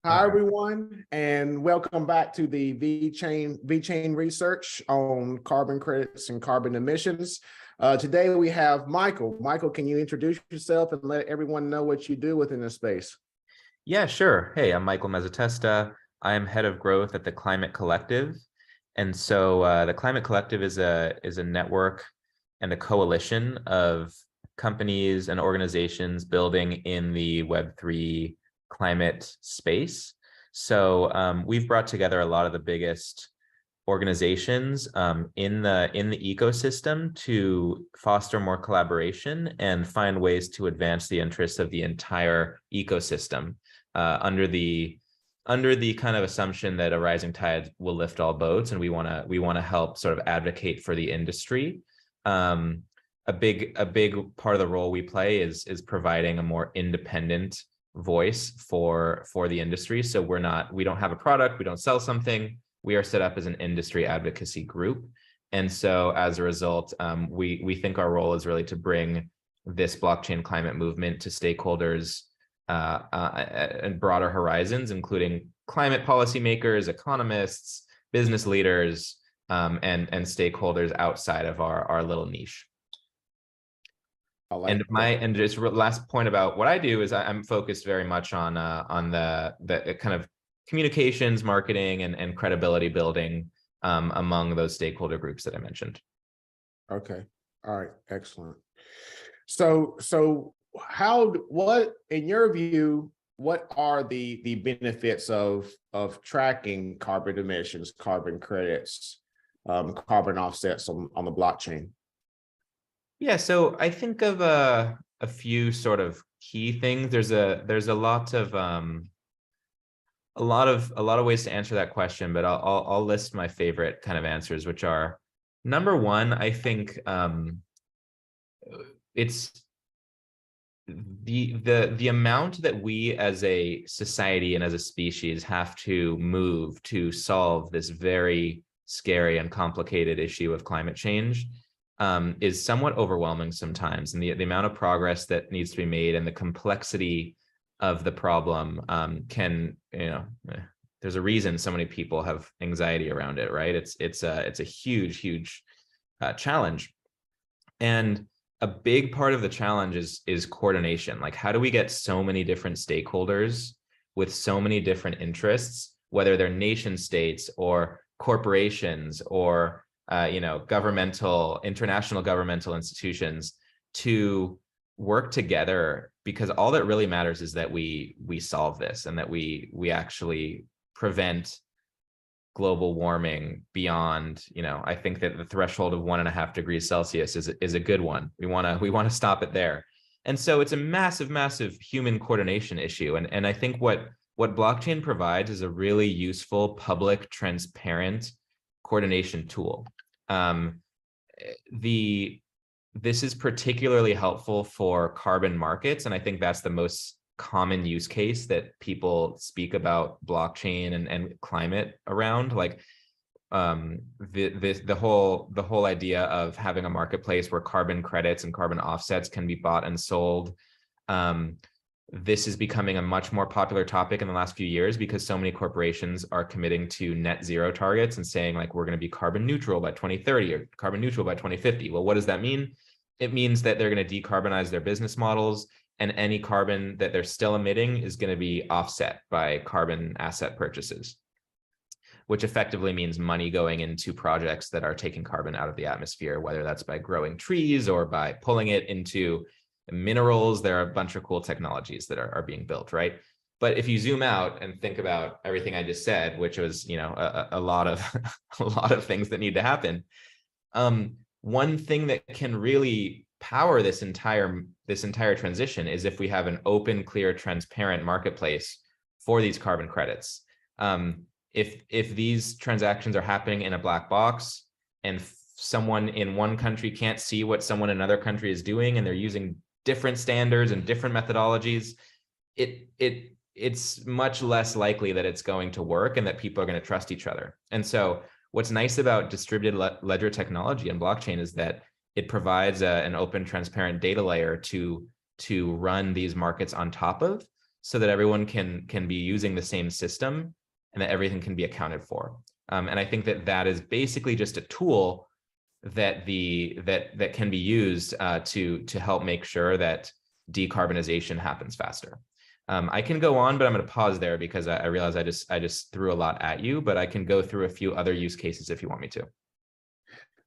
Hi, everyone, and welcome back to the VeChain research on carbon credits and carbon emissions. Today we have Michael. Michael, can you introduce yourself and let everyone know what you do within this space? Yeah, sure. Hey, I'm Michael Mezzatesta. I am head of growth at the Climate Collective. And so the Climate Collective is a network and a coalition of companies and organizations building in the Web3 climate space. So we've brought together a lot of the biggest organizations in the ecosystem to foster more collaboration and find ways to advance the interests of the entire ecosystem under the kind of assumption that a rising tide will lift all boats, and we want to help sort of advocate for the industry. A big part of the role we play is providing a more independent voice for the industry. So we don't have a product, we don't sell something. We are set up as an industry advocacy group. And so as a result, we think our role is really to bring this blockchain climate movement to stakeholders and broader horizons, including climate policymakers, economists, business leaders, and stakeholders outside of our little niche. And just last point about what I do is I'm focused very much on the kind of communications, marketing, and credibility building among those stakeholder groups that I mentioned. Okay. All right. Excellent. So what in your view, what are the benefits of tracking carbon emissions, carbon credits, carbon offsets on the blockchain? Yeah, so I think of a few sort of key things. There's a lot of ways to answer that question, but I'll list my favorite kind of answers, which are, number one, I think it's the amount that we as a society and as a species have to move to solve this very scary and complicated issue of climate change is somewhat overwhelming sometimes. And the amount of progress that needs to be made and the complexity of the problem there's a reason so many people have anxiety around it, right? It's a huge challenge. And a big part of the challenge is coordination. Like, how do we get so many different stakeholders with so many different interests, whether they're nation states or corporations or international governmental institutions, to work together? Because all that really matters is that we solve this and that we actually prevent global warming beyond, I think that the threshold of 1.5 degrees Celsius is a good one. We want to stop it there. And so it's a massive human coordination issue. And I think what blockchain provides is a really useful, public, transparent coordination tool. This is particularly helpful for carbon markets, and I think that's the most common use case that people speak about blockchain and climate around. Like the whole idea of having a marketplace where carbon credits and carbon offsets can be bought and sold. This is becoming a much more popular topic in the last few years because so many corporations are committing to net zero targets and saying, like, we're going to be carbon neutral by 2030 or carbon neutral by 2050. Well, what does that mean? It means that they're going to decarbonize their business models, and any carbon that they're still emitting is going to be offset by carbon asset purchases, which effectively means money going into projects that are taking carbon out of the atmosphere, whether that's by growing trees or by pulling it into minerals. There are a bunch of cool technologies that are being built, right? But if you zoom out and think about everything I just said, which was, a lot of things that need to happen, one thing that can really power this entire transition is if we have an open, clear, transparent marketplace for these carbon credits. If these transactions are happening in a black box and someone in one country can't see what someone in another country is doing, and they're using different standards and different methodologies, it's much less likely that it's going to work and that people are going to trust each other. And so what's nice about distributed ledger technology and blockchain is that it provides an open, transparent data layer to run these markets on top of. so that everyone can be using the same system and that everything can be accounted for. And I think that is basically just a tool that that can be used to help make sure that decarbonization happens faster. I can go on, but I'm going to pause there because I realize I just threw a lot at you, but I can go through a few other use cases if you want me to.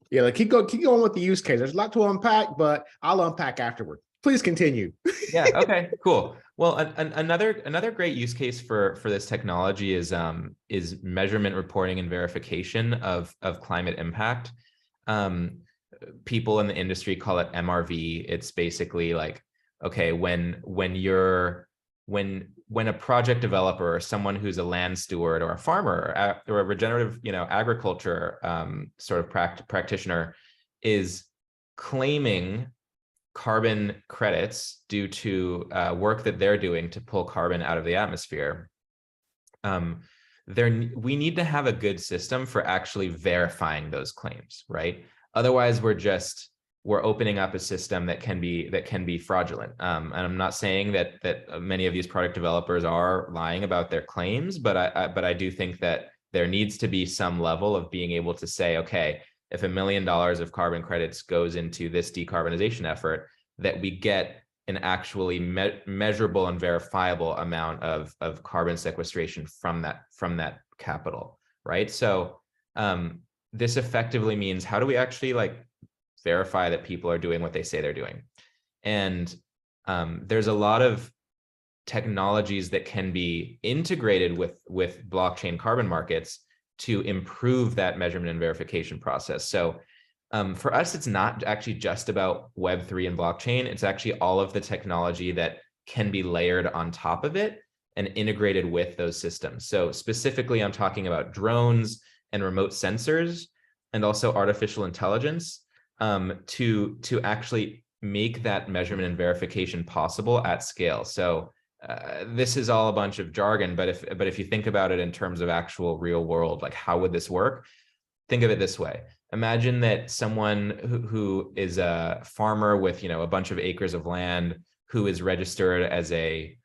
Yeah, like keep going with the use case. There's a lot to unpack, but I'll unpack afterward. Please continue. Yeah. Okay. Cool. Well, another great use case for this technology is measurement, reporting, and verification of climate impact. People in the industry call it MRV. It's basically like, okay, when a project developer or someone who's a land steward or a farmer or a regenerative, agriculture sort of practitioner is claiming carbon credits due to work that they're doing to pull carbon out of the atmosphere, we need to have a good system for actually verifying those claims, right? Otherwise, we're opening up a system that can be fraudulent. And I'm not saying that many of these product developers are lying about their claims, but I do think that there needs to be some level of being able to say, okay, if $1 million of carbon credits goes into this decarbonization effort, that we get an actually measurable and verifiable amount of carbon sequestration from that capital, right? So this effectively means, how do we actually verify that people are doing what they say they're doing? And there's a lot of technologies that can be integrated with blockchain carbon markets to improve that measurement and verification process. So for us, it's not actually just about Web3 and blockchain. It's actually all of the technology that can be layered on top of it and integrated with those systems. So specifically, I'm talking about drones and remote sensors and also artificial intelligence to actually make that measurement and verification possible at scale. So this is all a bunch of jargon, but if you think about it in terms of actual real world, like how would this work? Think of it this way. Imagine that someone who is a farmer with a bunch of acres of land, who is registered as a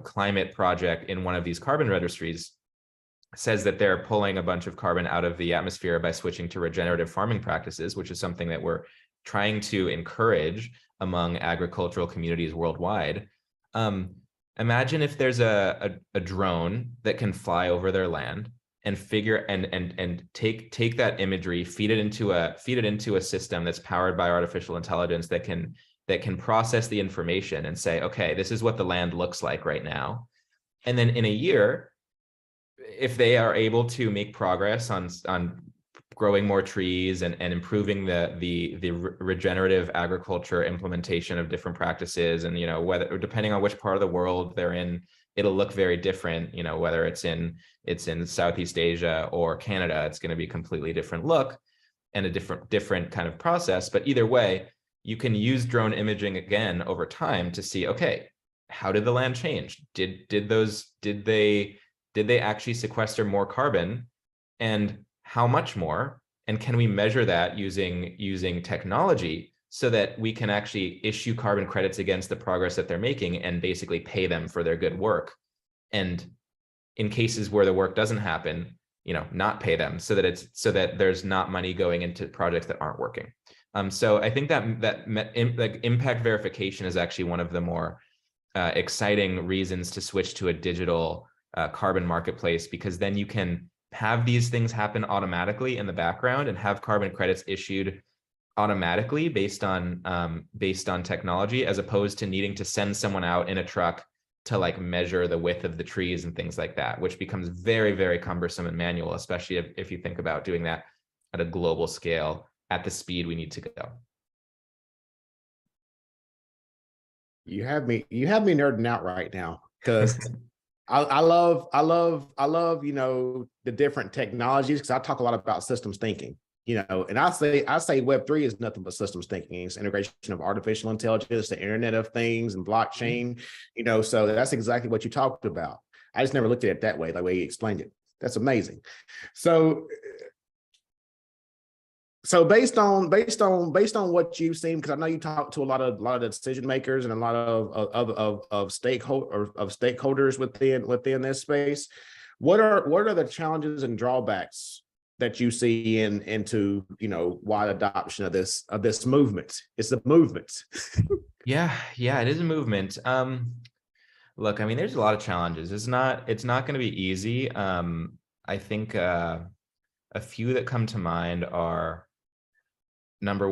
climate project in one of these carbon registries, says that they're pulling a bunch of carbon out of the atmosphere by switching to regenerative farming practices, which is something that we're trying to encourage among agricultural communities worldwide. Imagine if there's a drone that can fly over their land and take that imagery, feed it into a system that's powered by artificial intelligence that can process the information and say, okay, this is what the land looks like right now. And then in a year, if they are able to make progress on growing more trees and improving the regenerative agriculture implementation of different practices, and whether, depending on which part of the world they're in, it'll look very different. Whether it's in Southeast Asia or Canada, it's going to be a completely different look and a different kind of process. But either way, you can use drone imaging again over time to see, okay, how did the land change? Did they actually sequester more carbon, and how much more? And can we measure that using technology so that we can actually issue carbon credits against the progress that they're making and basically pay them for their good work? And in cases where the work doesn't happen, not pay them, so that there's not money going into projects that aren't working. So I think that impact verification is actually one of the more exciting reasons to switch to a digital carbon marketplace, because then you can have these things happen automatically in the background and have carbon credits issued automatically based on technology, as opposed to needing to send someone out in a truck to measure the width of the trees and things like that, which becomes very, very cumbersome and manual, especially if you think about doing that at a global scale at the speed we need to go. You have me nerding out right now, because I love the different technologies, because I talk a lot about systems thinking, and I say Web3 is nothing but systems thinking. It's integration of artificial intelligence, the Internet of Things, and blockchain. So that's exactly what you talked about. I just never looked at it that way, the way you explained it. That's amazing. So So based on what you've seen, because I know you talk to a lot of decision makers and a lot of stakeholders within this space. What are the challenges and drawbacks that you see into wide adoption of this movement? It's a movement. Yeah, it is a movement. Look, I mean, there's a lot of challenges. It's not going to be easy. I think a few that come to mind are,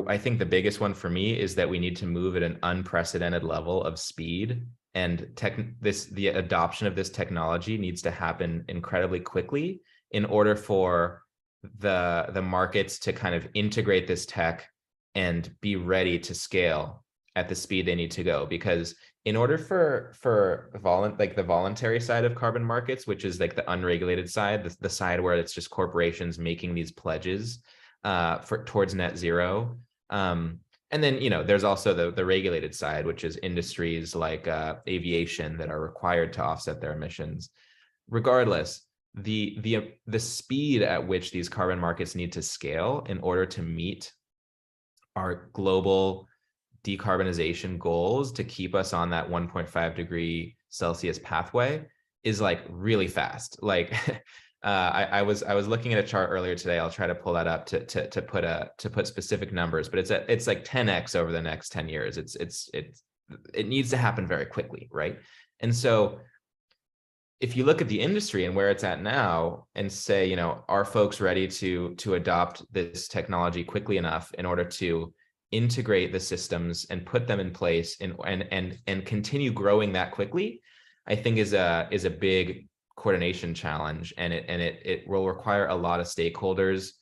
I think the biggest one for me is that we need to move at an unprecedented level of speed, and the adoption of this technology needs to happen incredibly quickly in order for the markets to kind of integrate this tech and be ready to scale at the speed they need to go. Because in order for the voluntary side of carbon markets, which is like the unregulated side, the side where it's just corporations making these pledges towards net zero. And then, there's also the regulated side, which is industries like aviation that are required to offset their emissions. Regardless, the speed at which these carbon markets need to scale in order to meet our global decarbonization goals to keep us on that 1.5 degree Celsius pathway is like really fast. Like I was looking at a chart earlier today. I'll try to pull that up to put specific numbers, but it's like 10x over the next 10 years. It needs to happen very quickly, right? And so if you look at the industry and where it's at now and say, are folks ready to adopt this technology quickly enough in order to integrate the systems and put them in place and continue growing that quickly, I think is a big coordination challenge, and it will require a lot of stakeholders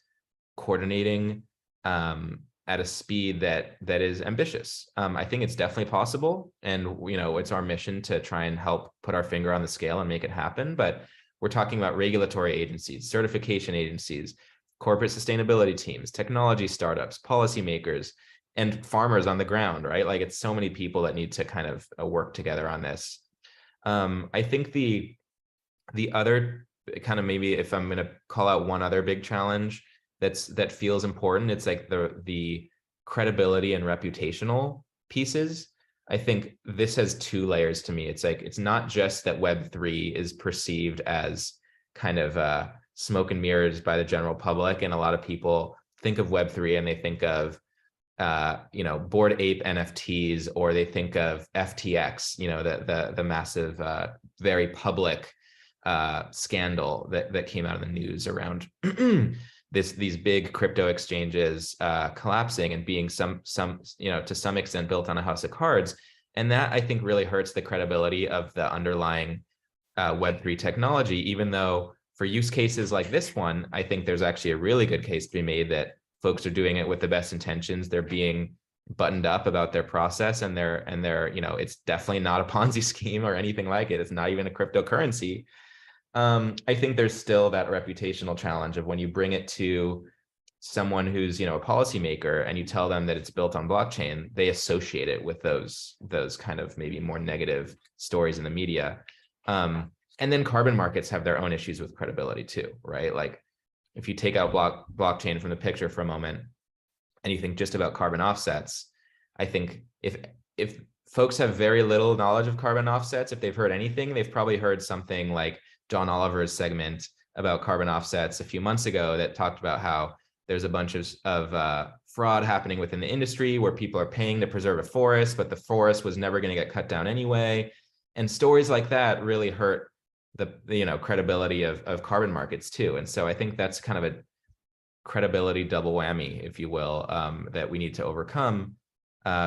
coordinating at a speed that is ambitious. I think it's definitely possible, and it's our mission to try and help put our finger on the scale and make it happen. But we're talking about regulatory agencies, certification agencies, corporate sustainability teams, technology startups, policymakers, and farmers on the ground, right? Like, it's so many people that need to kind of work together on this. I think the other kind of, maybe if I'm going to call out one other big challenge that feels important, it's like the credibility and reputational pieces. I think this has two layers to me. It's like, it's not just that Web3 is perceived as kind of smoke and mirrors by the general public, and a lot of people think of Web3 and they think of Bored Ape NFTs, or they think of FTX, the massive, very public scandal that came out of the news around these big crypto exchanges collapsing and being some to some extent built on a house of cards. And that, I think, really hurts the credibility of the underlying Web3 technology, even though for use cases like this one, I think there's actually a really good case to be made that folks are doing it with the best intentions. They're being buttoned up about their process, and they're it's definitely not a Ponzi scheme or anything like it. It's not even a cryptocurrency. I think there's still that reputational challenge of when you bring it to someone who's a policymaker and you tell them that it's built on blockchain, they associate it with those kind of maybe more negative stories in the media. And then carbon markets have their own issues with credibility too, right? Like, if you take out blockchain from the picture for a moment and you think just about carbon offsets, I think if folks have very little knowledge of carbon offsets, if they've heard anything, they've probably heard something like John Oliver's segment about carbon offsets a few months ago that talked about how there's a bunch of fraud happening within the industry where people are paying to preserve a forest, but the forest was never going to get cut down anyway. And stories like that really hurt the credibility of carbon markets too. And so I think that's kind of a credibility double whammy, if you will, that we need to overcome,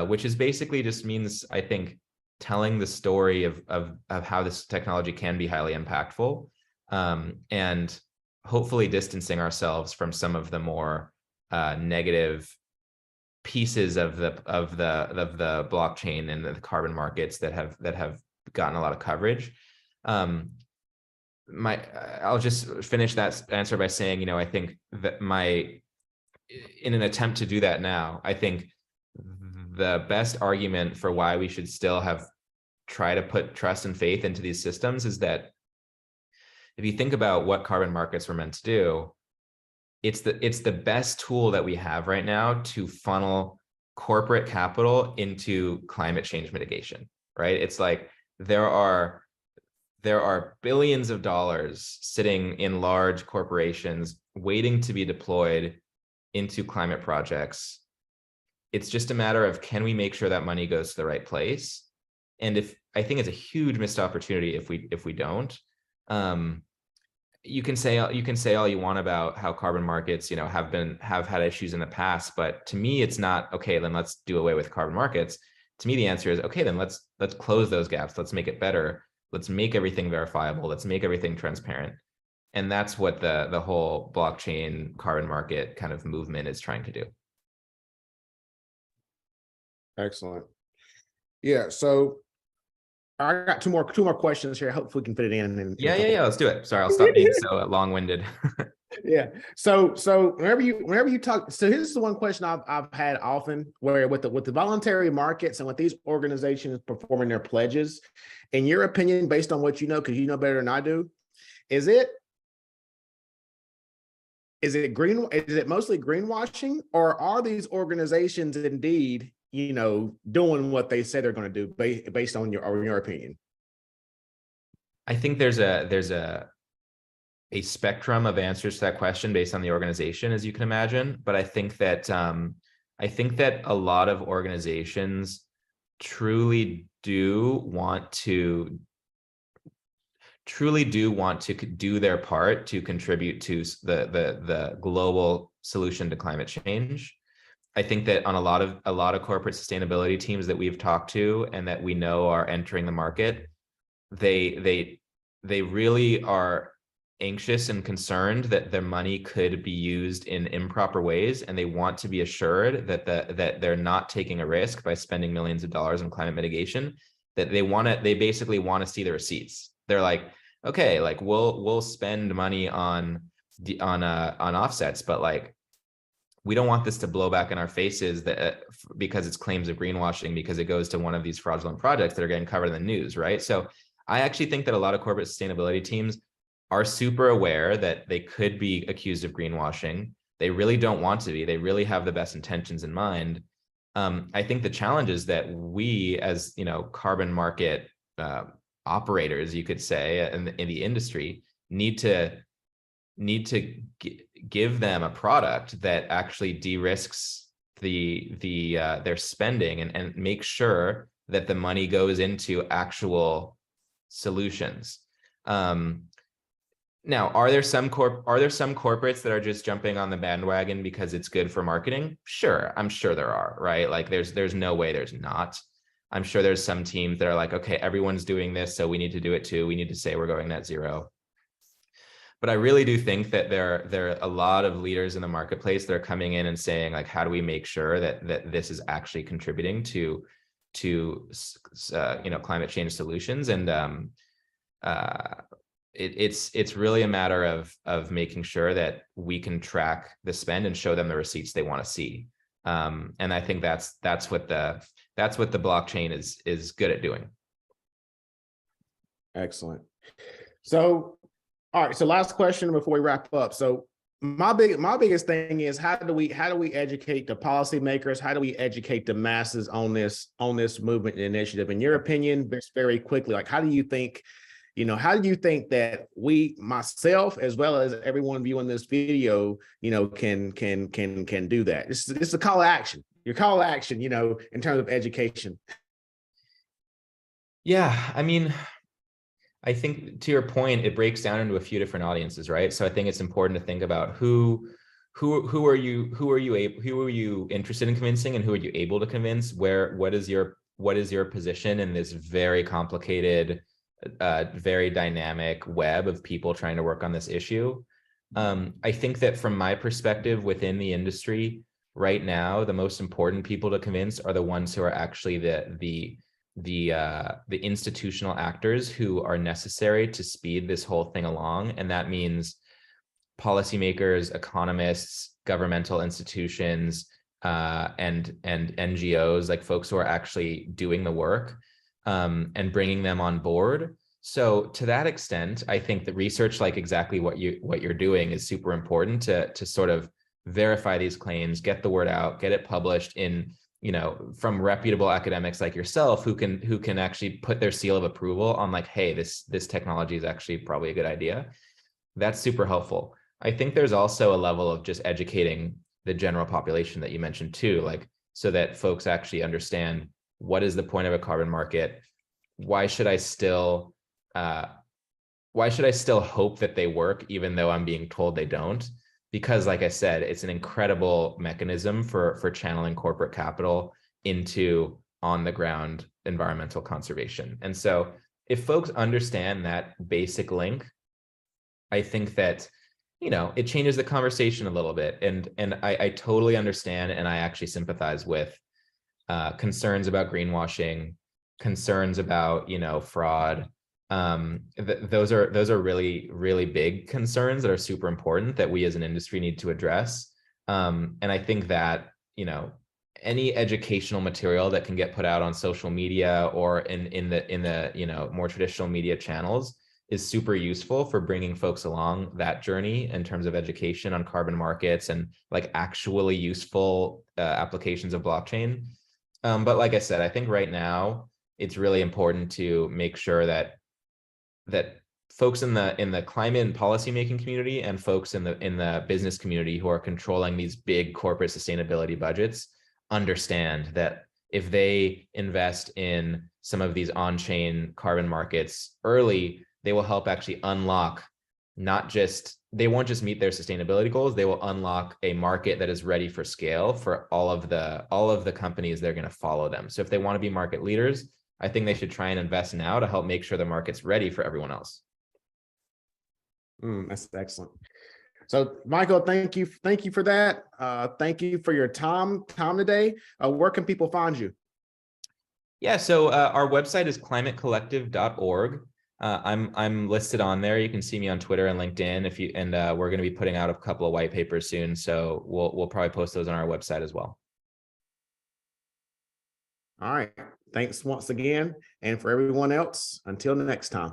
which is basically just means, I think, telling the story of how this technology can be highly impactful, and hopefully distancing ourselves from some of the more negative pieces of the blockchain and the carbon markets that have gotten a lot of coverage. I'll just finish that answer by saying, I think that in an attempt to do that now, I think the best argument for why we should still try to put trust and faith into these systems is that if you think about what carbon markets were meant to do, it's the best tool that we have right now to funnel corporate capital into climate change mitigation, right? It's like there are billions of dollars sitting in large corporations waiting to be deployed into climate projects. It's just a matter of, can we make sure that money goes to the right place? And I think it's a huge missed opportunity if we don't. You can say all you want about how carbon markets, have had issues in the past, but to me, it's not, okay, then let's do away with carbon markets. To me, the answer is, okay, then let's close those gaps. Let's make it better. Let's make everything verifiable. Let's make everything transparent. And that's what the whole blockchain carbon market kind of movement is trying to do. Excellent. Yeah. So I got two more questions here. Hopefully we can fit it in. Yeah. Let's do it. Sorry, I'll stop being so long-winded. Yeah. So whenever you talk, so here's the one question I've had often, where with the voluntary markets and with these organizations performing their pledges, in your opinion, based on what you know, because you know better than I do, is it mostly greenwashing, or are these organizations indeed, doing what they say they're going to do based on your opinion? I think there's a spectrum of answers to that question based on the organization, as you can imagine. But I think that a lot of organizations truly do want to do their part to contribute to the global solution to climate change. I think that on a lot of corporate sustainability teams that we've talked to and that we know are entering the market, they really are anxious and concerned that their money could be used in improper ways, and they want to be assured that they're not taking a risk by spending millions of dollars on climate mitigation. That they basically want to see the receipts. They're like, okay, like we'll spend money on offsets, but like, we don't want this to blow back in our faces because it's claims of greenwashing, because it goes to one of these fraudulent projects that are getting covered in the news, right? So I actually think that a lot of corporate sustainability teams are super aware that they could be accused of greenwashing. They really don't want to be. They really have the best intentions in mind. I think the challenge is that we, as carbon market operators, you could say, in the industry, need to give them a product that actually de-risks their spending and make sure that the money goes into actual solutions. Now, are there some corporates that are just jumping on the bandwagon because it's good for marketing? Sure, I'm sure there are, right? Like there's no way there's not. I'm sure there's some teams that are like, okay, everyone's doing this, so we need to do it too. We need to say we're going net zero. But I really do think that there are a lot of leaders in the marketplace that are coming in and saying, like, how do we make sure that this is actually contributing to climate change solutions? And it's really a matter of making sure that we can track the spend and show them the receipts they want to see. And I think that's what the blockchain is good at doing. Excellent. So, all right. So last question before we wrap up. So my biggest thing is, how do we educate the policymakers? How do we educate the masses on this movement and initiative? In your opinion, just very quickly, like, how do you think that we, myself, as well as everyone viewing this video, can do that? It's a call to action. Your call to action, in terms of education. Yeah, I mean, I think to your point, it breaks down into a few different audiences, right? So I think it's important to think about who are you interested in convincing, and who are you able to convince? What is your position in this very complicated, very dynamic web of people trying to work on this issue? I think that from my perspective within the industry right now, the most important people to convince are the ones who are actually the institutional actors who are necessary to speed this whole thing along. And that means policymakers, economists, governmental institutions, and NGOs, like folks who are actually doing the work, and bringing them on board So to that extent, I think that research like exactly what you're doing is super important to sort of verify these claims, get the word out, get it published in, from reputable academics like yourself who can actually put their seal of approval on like, hey, this technology is actually probably a good idea. That's super helpful. I think there's also a level of just educating the general population that you mentioned too, like so that folks actually understand what is the point of a carbon market. Why should I still hope that they work even though I'm being told they don't? Because like I said, it's an incredible mechanism for channeling corporate capital into on the ground environmental conservation. And so if folks understand that basic link, I think that, it changes the conversation a little bit. And I totally understand, and I actually sympathize with concerns about greenwashing, concerns about, fraud. Those are really, really big concerns that are super important that we as an industry need to address. And I think that, any educational material that can get put out on social media or in the more traditional media channels is super useful for bringing folks along that journey in terms of education on carbon markets and like actually useful applications of blockchain. But like I said, I think right now it's really important to make sure that folks in the climate and policymaking community and folks in the business community who are controlling these big corporate sustainability budgets understand that if they invest in some of these on-chain carbon markets early, they will help actually unlock they won't just meet their sustainability goals, they will unlock a market that is ready for scale for all of the companies that are going to follow them. So if they want to be market leaders, I think they should try and invest now to help make sure the market's ready for everyone else. That's excellent. So Michael, thank you for that. Thank you for your time today. Where can people find you? Yeah, so our website is climatecollective.org. I'm listed on there. You can see me on Twitter and LinkedIn we're going to be putting out a couple of white papers soon. So we'll probably post those on our website as well. All right. Thanks once again. And for everyone else, until next time.